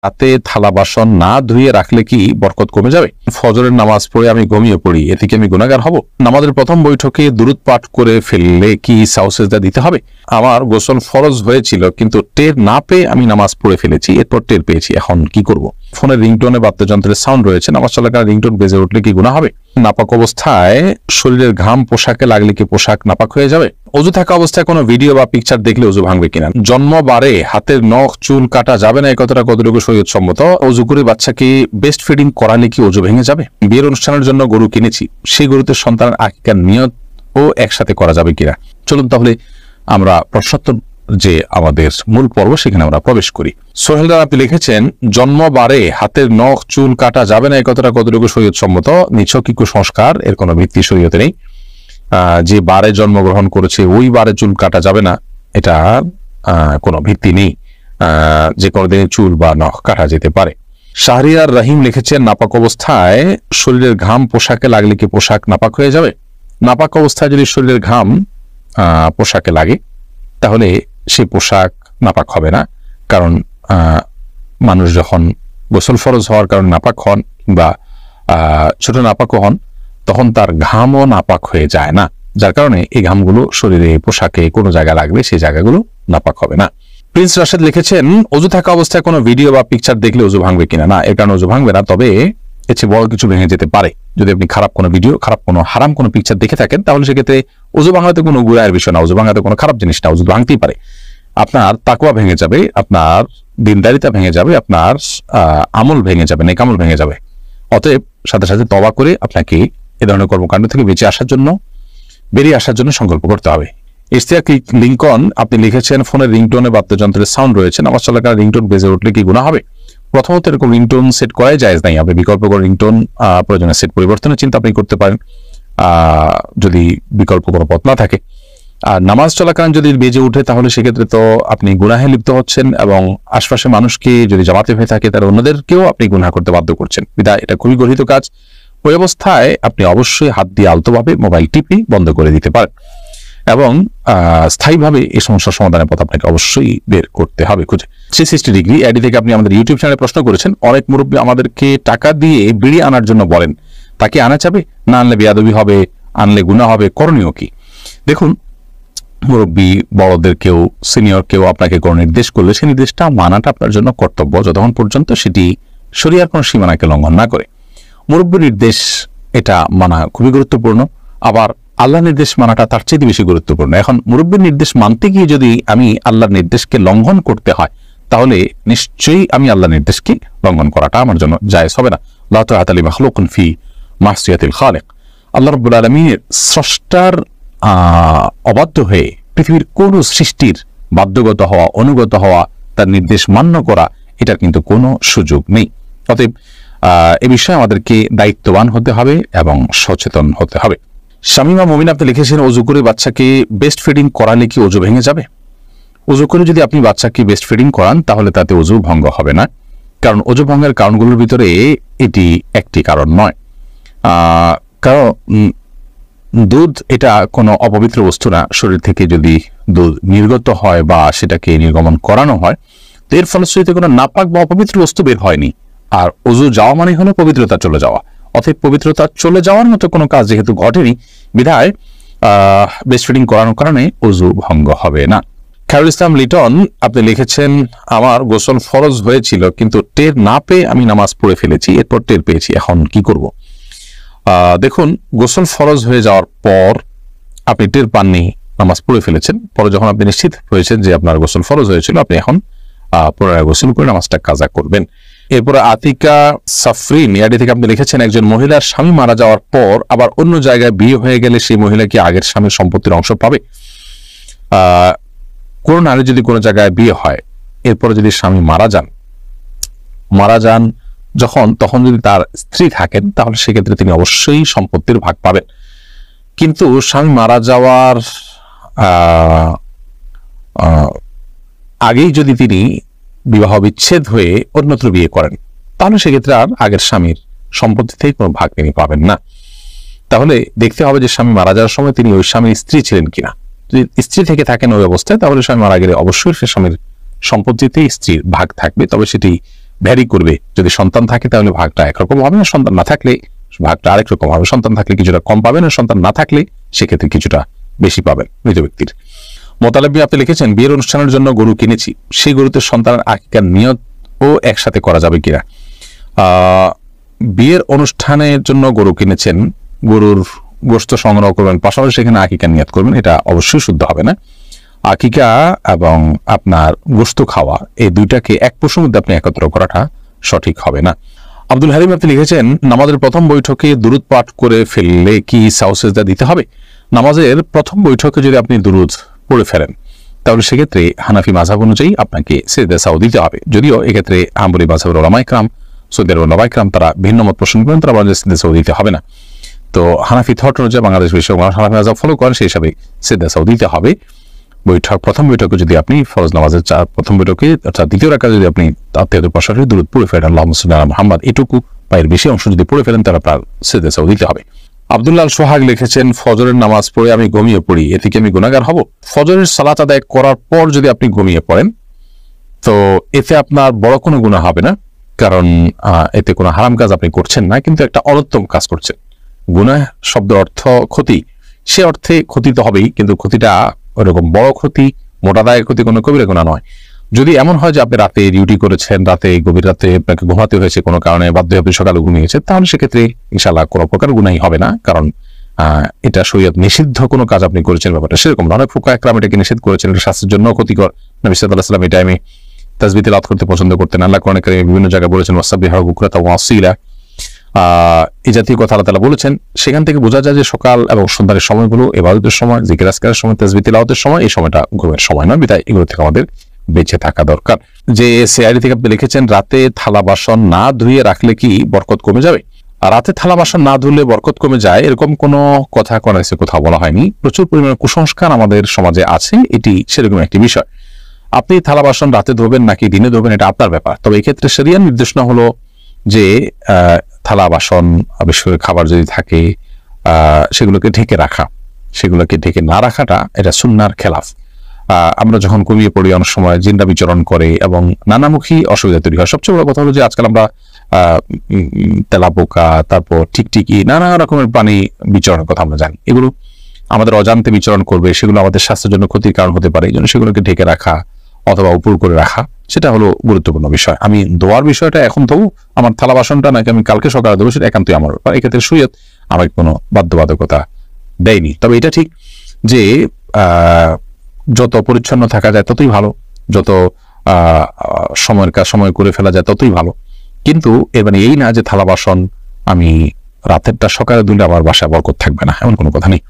হাতে থালা বাসন না ধুয়ে রাখলে কি বরকত কমে যাবে? ফজরের নামাজ পড়ে আমি ঘুমিয়ে পড়ি, এতে কি আমি গুনাহগার হব? নামাজের প্রথম বৈঠকে দুরূদ পাঠ করে ফেললে কি সাউসেজদা দিতে হবে? আমার গোসল ফরজ হয়েছিল কিন্তু টের না পেয়ে আমি নামাজ পড়ে ফেলেছি, এরপর টের পেয়েছি, এখন কি করব? ফোনের রিংটোনে বাদ্যযন্ত্রের সাউন্ড রয়েছে, নামাজ চলাকালীন রিংটোন বেজে উঠলে কি গুনাহ হবে? নাপাক অবস্থায় শরীরের ঘাম পোশাকে লাগলে কি পোশাক নাপাক হয়ে যাবে? অজু থাকা অবস্থায় কোনো ভিডিও বা পিকচার দেখলে অজু ভাঙবে কিনা? জন্মবারে হাতের নখ চুল কাটা যাবে না, এই কথাটা কতটুকু শরীয়ত সম্মত? অজু করে বাচ্চাকে বেস্ট ফিডিং করালে কি অজু ভেঙে যাবে? বিয়ের অনুষ্ঠানের জন্য গরু কিনেছি, সেই গরুতে সন্তানের আকিকার নিয়ত ও একসাথে করা যাবে কিনা? চলুন তাহলে আমরা প্রশ্নোত্তর যে আমাদের মূল পর্ব সেখানে আমরা প্রবেশ করি। সোহেলদা আপনি লিখেছেন, জন্মবারে হাতের নখ চুল কাটা যাবে না, এই কথাটা কতটুকু শরীয়ত সম্মত? নিছক কুসংস্কার, এর কোনো ভিত্তি শরীয়তে নেই। যে বারে জন্মগ্রহণ করেছে ওই বারে চুল কাটা যাবে না, এটা কোনো ভিত্তি নেই। যে কোনোদিন চুল বা নখ কাটা যেতে পারে। শাহরিয়ার রহিম লিখেছেন, নাপাক অবস্থায় শরীরের ঘাম পোশাকে লাগলে কি পোশাক নাপাক হয়ে যাবে? নাপাক অবস্থায় যদি শরীরের ঘাম পোশাকে লাগে তাহলে সেই পোশাক নাপাক হবে না, কারণ মানুষ যখন গোসল ফরজ হওয়ার কারণে নাপাক হন বা ছোট নাপাকও হন তখন তার ঘামও নাপাক হয়ে যায় না, যার কারণে এই ঘামগুলো শরীরে পোশাকে কোনো জায়গায় লাগলে সেই জায়গাগুলো নাপাক হবে না। প্রিন্স রাশেদ লিখেছেন, অজু থাকা অবস্থায় কোনো ভিডিও বা পিকচার দেখলে অজু ভাঙবে কিনা? না, এর কারণে অজু ভাঙবে না, তবে এর চেয়ে বড় কিছু ভেঙে যেতে পারে। যদি আপনি খারাপ কোনো ভিডিও, খারাপ কোনো হারাম কোনো পিকচার দেখে থাকেন তাহলে সেক্ষেত্রে অজু ভাঙাতে কোনো গুনাহের বিষয় না, অজু ভাঙাতে কোনো খারাপ জিনিস না, অজু ভাঙতেই পারে। আপনার তাকওয়া ভেঙে যাবে, আপনার দিনদারিতা ভেঙে যাবে, আপনার আমল ভেঙে যাবে, নেক আমল ভেঙে যাবে। অতএব সাথে সাথে তওবা করে আপনাকে এ ধরনের কর্মকাণ্ড থেকে বেরিয়ে আসার জন্য সংকল্প করতে হবে। ইশতিয়াক লিঙ্কন আপনি লিখেছেন, ফোনের রিংটোনে বাদ্যযন্ত্রের সাউন্ড রয়েছে, নামাজ চলাকালীন রিংটোন বেজে উঠলে কি গুনাহ হবে? প্রথমত এরকম রিংটোন সেট করাই জায়েজ নাই, আপনি বিকল্প করে রিংটোন প্রয়োজনে সেট পরিবর্তনের চিন্তা আপনি করতে পারেন যদি বিকল্প কোনো পথ না থাকে। আর নামাজ চলাকালীন যদি বেজে উঠে তাহলে সেক্ষেত্রে তো আপনি গুনাহে লিপ্ত হচ্ছেন এবং আশপাশে মানুষকে যদি জামাতে হয়ে থাকে তাহলে অন্যদেরকেও আপনি গুনাহ করতে বাধ্য করছেন, বিধায় এটা খুবই গর্হিত কাজ। ওই অবস্থায় আপনি অবশ্যই হাত দিয়ে আলতোভাবে মোবাইল টিপে বন্ধ করে দিতে পারেন এবং স্থায়ীভাবে এই সমস্যার সমাধানের পথ আপনাকে অবশ্যই বের করতে হবে খুঁজে। 360 ডিগ্রি আইডি থেকে আপনি আমাদের ইউটিউব চ্যানেলে প্রশ্ন করেছেন, অনেক মুরব্বী আমাদেরকে টাকা দিয়ে বিড়ি আনার জন্য বলেন, তাকে আনা যাবে? না আনলে বেয়াদবি হবে, আনলে গুনাহ হবে, করণীয় কি? দেখুন, মুরব্বী বড়দের কেউ সিনিয়র কেউ আপনাকে কোনো নির্দেশ করলে সেই নির্দেশটা মানাটা আপনার জন্য কর্তব্য, যতক্ষণ পর্যন্ত সেটি শরীয়তের কোনো সীমানাকে লঙ্ঘন না করে। মুরব্বীর নির্দেশ এটা মানা খুবই গুরুত্বপূর্ণ, আবার আল্লাহর নির্দেশ মানাটা তার চেয়ে বেশি গুরুত্বপূর্ণ। এখন মুরব্বীর নির্দেশ মানতে গিয়ে যদি আমি আল্লাহর নির্দেশকে লঙ্ঘন করতে হয় তাহলে নিশ্চয়ই আমি আল্লাহর নির্দেশকে লঙ্ঘন করাটা আমার জন্য জায়েজ হবে না। লা তাআতা লি মাখলুকিন ফি মাসিয়াতিল খালিক। আল্লাহ রাব্বুল আলামিনের স্রষ্টার অবাধ্য হয়ে পৃথিবীর কোন সৃষ্টির বাধ্যগত হওয়া, অনুগত হওয়া, তার নির্দেশ মান্য করা, এটার কিন্তু কোনো সুযোগ নেই। অতএব এ বিষয়ে আমাদেরকে দায়িত্ববান হতে হবে এবং সচেতন হতে হবে। শামিমা মুমিন আপনি লিখেছেন, অজু করে বাচ্চাকে বেস্ট ফিডিং করালে কি অজু ভেঙে যাবে? অজু করে যদি আপনি বাচ্চাকে বেস্ট ফিডিং করান তাহলে তাতে অজু ভঙ্গ হবে না, কারণ অজু ভঙ্গের কারণগুলোর ভিতরে এটি একটি কারণ নয়। কারণ দুধ এটা কোনো অপবিত্র বস্তু না, শরীর থেকে যদি দুধ নির্গত হয় বা সেটাকে নির্গমন করানো হয় তো এর ফলশ্রুতিতে কোনো নাপাক বা অপবিত্র বস্তু বের হয়নি। আর অজু যাওয়া মানে হলো পবিত্রতা চলে যাওয়া, অতএব পবিত্রতা চলে যাওয়ার মতো কোনো কাজ যেহেতু ঘটেনি বিধায় বেস্ট ফিডিং করানোর কারণে অজু ভঙ্গ হবে না। খায়রুল ইসলাম লিটন আপনি লিখেছেন, আমার গোসল ফরজ হয়েছিল কিন্তু টের না পেয়ে আমি নামাজ পড়ে ফেলেছি, এরপর টের পেয়েছি, এখন কি করব? দেখুন, গোসল ফরজ হয়ে যাওয়ার পর আপনি টের পাননি, নামাজ পড়ে ফেলেছেন, পরে যখন আপনি নিশ্চিত হয়েছেন যে আপনার গোসল ফরজ হয়েছিল আপনি এখন পুনরায় গোসল করে নামাজটা কাজা করবেন। এরপরে আতিকা সাফরিন ইয়াডি থেকে আপনি লিখেছেন, একজন মহিলার স্বামী মারা যাওয়ার পর আবার অন্য জায়গায় বিয়ে হয়ে গেলে সেই মহিলা কি আগের স্বামীর সম্পত্তির অংশ পাবে? কোন নারী যদি কোনো জায়গায় বিয়ে হয় এরপরে যদি স্বামী মারা যান তখন যদি তার স্ত্রী থাকেন তাহলে সেক্ষেত্রে তিনি অবশ্যই সম্পত্তির ভাগ পাবেন। কিন্তু স্বামী মারা যাওয়ার আগেই যদি তিনি বিবাহ বিচ্ছেদ হয়ে অন্যত্র বিয়ে করেন তাহলে সেক্ষেত্রে আর আগের স্বামীর সম্পত্তি থেকে কোনো ভাগ তিনি পাবেন না। তাহলে দেখতে হবে যে স্বামী মারা যাওয়ার সময় তিনি ওই স্বামীর স্ত্রী ছিলেন কিনা। যদি স্ত্রী থেকে থাকেন ওই অবস্থায় তাহলে স্বামী মারা গেলে অবশ্যই সে স্বামীর সম্পত্তিতে স্ত্রীর ভাগ থাকবে, তবে সেটি ভ্যারি করবে। যদি সন্তান থাকে তাহলে ভাগটা একরকম হবে, না সন্তান না থাকলে ভাগটা আরেক রকম হবে। সন্তান থাকলে কিছুটা কম পাবেন, আর সন্তান না থাকলে সেক্ষেত্রে কিছুটা বেশি পাবেন মৃত ব্যক্তির। মোতালেব আপনি লিখেছেন, বিয়ের অনুষ্ঠানের জন্য গরু কিনেছি, সেই গরুতে সন্তানের আকিকার নিয়ত ও একসাথে করা যাবে কিনা? বিয়ের অনুষ্ঠানের জন্য গরু কিনেছেন, গরুর গোশত সংগ্রহ করবেন, পাশাপাশি সেখানে আকিকার নিয়ত করবেন, এটা অবশ্যই শুদ্ধ হবে না। আকিকা এবং আপনার গোশত খাওয়া এই দুইটাকে এক পশুর মধ্যে আপনি একত্র করাটা সঠিক হবে না। আব্দুল হালিম আপনি লিখেছেন, নামাজের প্রথম বৈঠকে দুরুদ পাঠ করে ফেললে কি সাউ সিজদা দিতে হবে? নামাজের প্রথম বৈঠকে যদি আপনি দুরুদ পড়ে ফেলেন তাহলে সেক্ষেত্রে হানাফি মাযহাব অনুযায়ী আপনাকে সিজদা সাউ দিতে হবে। যদিও এক্ষেত্রে হাম্বলি মাযহাবের উলামা ইকরাম, সৌদি আরবের উলামা ইকরাম তারা ভিন্ন মত পোষণ করেন, তারা বলেন সিজদা সাউ দিতে হবে না। তো হানাফি থট অনুযায়ী বাংলাদেশ বিশ্ব হানাফি মাযহাব ফলো করেন, সেই হিসাবে সিজদা সাউ দিতে হবে। প্রথম বৈঠকে যদি আপনি ফরজ নামাজের প্রথম বৈঠকে অর্থাৎ দ্বিতীয় রাকাতে যদি আপনি আত্মীয়দের পাশাপাশি দুরূদ পড়ে ফেলেন আল্লাহুম্মা সাল্লি আলা মুহাম্মদ, এটুকু বা এর বেশি অংশ যদি পড়ে ফেলেন তাহলে আপনার সিজদা সাউ দিতে হবে। আব্দুল্লাহ সোহাগ লিখেছেন, ফজরের নামাজ পড়ে আমি ঘুমিয়ে পড়ি, এতে কি আমি গুনাহগার হব? ফজরের সালাত আদায় করার পর যদি আপনি ঘুমিয়ে পড়েন তো এতে আপনার বড় কোনো গুনাহ হবে না, কারণ এতে কোনো হারাম কাজ আপনি করছেন না, কিন্তু একটা অনুত্তম কাজ করছেন। গুনাহ শব্দের অর্থ ক্ষতি, সে অর্থে ক্ষতি তো হবেই, কিন্তু ক্ষতিটা ওরকম বড় ক্ষতি, মোটা দায়ের ক্ষতি, কোনো কবিরা গুনাহ নয়। যদি এমন হয় যে আপনি রাতে ডিউটি করেছেন, রাতে গভীর রাতে আপনাকে ঘুমাতে হয়েছে কোনো কারণে, বাধ্য হয়ে আপনি সকালে ঘুমিয়েছেন, তাহলে সেক্ষেত্রে ইনশাআল্লাহ কোনো প্রকার গুনাহই হবে না, কারণ এটা শরীয়ত নিষিদ্ধ কোনো কাজ আপনি করেছেন, ব্যাপারটা সেরকম না। অনেক ফুকাহা ইকরাম এটাকে নিষেধ করেছেন, এটা স্বাস্থ্যের জন্য ক্ষতিকর। নবী সাল্লাল্লাহু আলাইহি ওয়াসাল্লাম এই টাইমে তাসবিহ তিলাওয়াত করতে পছন্দ করতেন। আল্লাহ কোরআনে কারীমে বিভিন্ন জায়গায় বলেছেন ওয়াসাব্বিহু বুকরাতাও ওয়া আসীলা, এই জাতীয় কথা আল্লাহ তাআলা বলেছেন। সেখান থেকে বোঝা যায় যে সকাল এবং সন্ধ্যার সময়গুলো ইবাদতের সময়, জিকির আজকারের সময়, তাসবিহ তিলাওয়াতের সময়, এই সময়টা ঘুমের সময় নয়, বিধায় এগুলো থেকে আমাদের বেঁচে থাকা দরকার। যে সিআইডি থেকে আপনি লিখেছেন, রাতে থালা বাসন না ধুয়ে রাখলে কি বরকত কমে যাবে? রাতে থালা বাসন না ধুলে বরকত কমে যায় এরকম কোনো কথা কোরআনে কোথাও বলা হয়নি। প্রচুর পরিমাণে কুসংস্কার আমাদের সমাজে আছে, এটি সেরকম একটি বিষয়। আপনি থালা বাসন রাতে ধোবেন নাকি দিনে ধোবেন এটা আপনার ব্যাপার। তবে এক্ষেত্রে শরিয়ার নির্দেশনা হলো যে থালা বাসন বিশেষ করে খাবার যদি থাকে সেগুলোকে ঢেকে রাখা, সেগুলোকে ঢেকে না রাখাটা এটা সুন্নাহর খেলাফ। আমরা যখন ঘুমিয়ে পড়ি অনেক সময় জিনরা বিচরণ করে এবং নানামুখী অসুবিধা তৈরি হয়। সবচেয়ে বড় কথা হলো যে আজকাল আমরা তেলাপোকা, তারপর টিকটিকি, নানা রকমের প্রাণী বিচরণের কথা আমরা জানি। এগুলো আমাদের অজান্তে বিচরণ করবে, সেগুলো আমাদের স্বাস্থ্যের জন্য ক্ষতির কারণ হতে পারে। এই জন্য সেগুলোকে ঢেকে রাখা অথবা উপর করে রাখা সেটা হলো গুরুত্বপূর্ণ বিষয়। আমি ধোয়ার বিষয়টা এখন ধোবো, আমার থালা বাসনটা নাকি আমি কালকে সকালে ধোবো সেটা একান্তই আমার ব্যাপার। এক্ষেত্রে শরীয়ত আমাকে কোনো বাধ্যবাধকতা দেয়নি। তবে এটা ঠিক যে যত পরিচ্ছন্ন থাকা যায় ততই ভালো, যত সময়ের কাজ সময় করে ফেলা যায় ততই ভালো। কিন্তু এর মানে এই না যে থালা বাসন আমি রাতেরটা সকালে ধুলে আমার বাসায় বরকত থাকবে না, এমন কোনো কথা নেই।